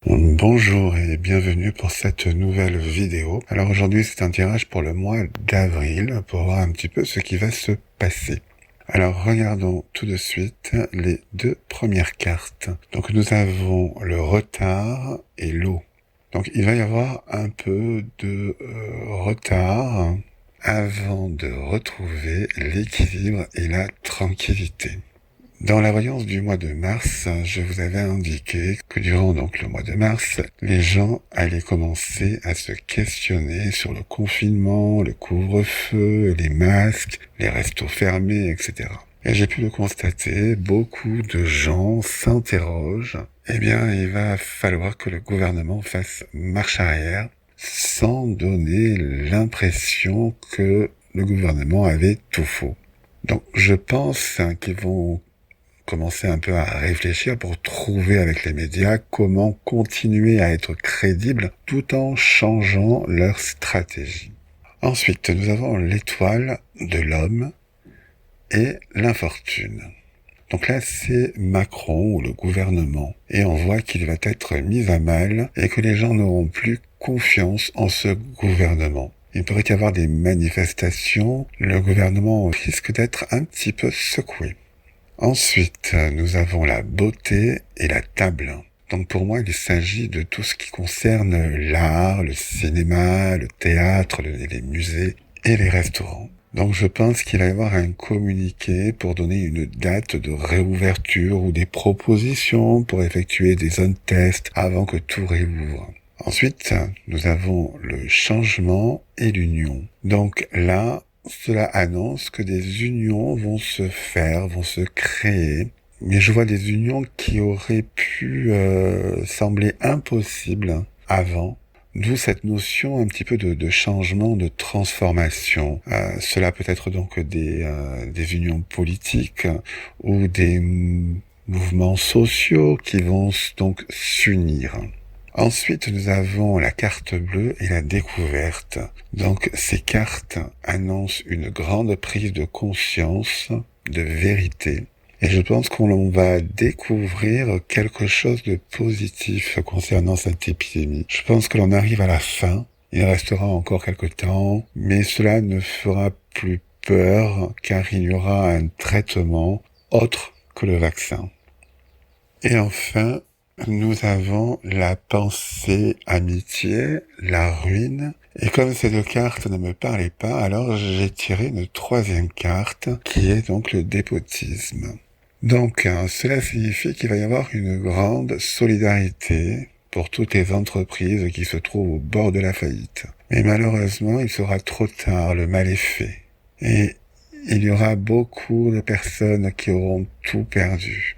Bonjour et bienvenue pour cette nouvelle vidéo. Alors aujourd'hui c'est un tirage pour le mois d'avril pour voir un petit peu ce qui va se passer. Alors regardons tout de suite les deux premières cartes. Donc nous avons le retard et l'eau. Donc il va y avoir un peu de retard avant de retrouver l'équilibre et la tranquillité. Dans la voyance du mois de mars, je vous avais indiqué que durant donc le mois de mars, les gens allaient commencer à se questionner sur le confinement, le couvre-feu, les masques, les restos fermés, etc. Et j'ai pu le constater, beaucoup de gens s'interrogent. Eh bien, il va falloir que le gouvernement fasse marche arrière sans donner l'impression que le gouvernement avait tout faux. Donc, je pense qu'ils vont commencer un peu à réfléchir pour trouver avec les médias comment continuer à être crédibles tout en changeant leur stratégie. Ensuite, nous avons l'étoile de l'homme et l'infortune. Donc là, c'est Macron ou le gouvernement. Et on voit qu'il va être mis à mal et que les gens n'auront plus confiance en ce gouvernement. Il pourrait y avoir des manifestations, le gouvernement risque d'être un petit peu secoué. Ensuite, nous avons la beauté et la table. Donc pour moi, il s'agit de tout ce qui concerne l'art, le cinéma, le théâtre, les musées et les restaurants. Donc je pense qu'il va y avoir un communiqué pour donner une date de réouverture ou des propositions pour effectuer des zones tests avant que tout réouvre. Ensuite, nous avons le changement et l'union. Donc là, cela annonce que des unions vont se faire, vont se créer. Mais je vois des unions qui auraient pu sembler impossibles avant. D'où cette notion un petit peu de changement, de transformation. Cela peut être donc des unions politiques ou des mouvements sociaux qui vont donc s'unir. Ensuite, nous avons la carte bleue et la découverte. Donc, ces cartes annoncent une grande prise de conscience, de vérité. Et je pense qu'on va découvrir quelque chose de positif concernant cette épidémie. Je pense que l'on arrive à la fin. Il restera encore quelque temps, mais cela ne fera plus peur car il y aura un traitement autre que le vaccin. Et enfin, nous avons la pensée amitié, la ruine. Et comme ces deux cartes ne me parlaient pas, alors j'ai tiré une troisième carte, qui est donc le despotisme. Donc, cela signifie qu'il va y avoir une grande solidarité pour toutes les entreprises qui se trouvent au bord de la faillite. Mais malheureusement, il sera trop tard, le mal est fait. Et il y aura beaucoup de personnes qui auront tout perdu.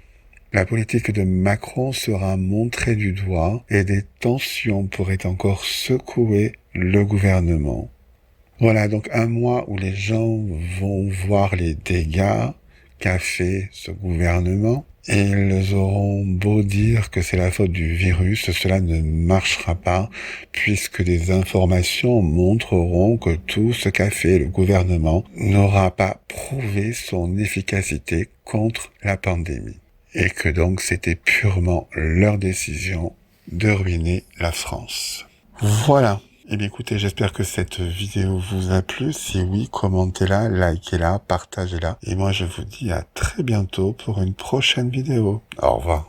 La politique de Macron sera montrée du doigt et des tensions pourraient encore secouer le gouvernement. Voilà, donc un mois où les gens vont voir les dégâts qu'a fait ce gouvernement et ils auront beau dire que c'est la faute du virus, cela ne marchera pas puisque des informations montreront que tout ce qu'a fait le gouvernement n'aura pas prouvé son efficacité contre la pandémie. Et que donc c'était purement leur décision de ruiner la France. Voilà. Eh bien écoutez, j'espère que cette vidéo vous a plu. Si oui, commentez-la, likez-la, partagez-la. Et moi je vous dis à très bientôt pour une prochaine vidéo. Au revoir.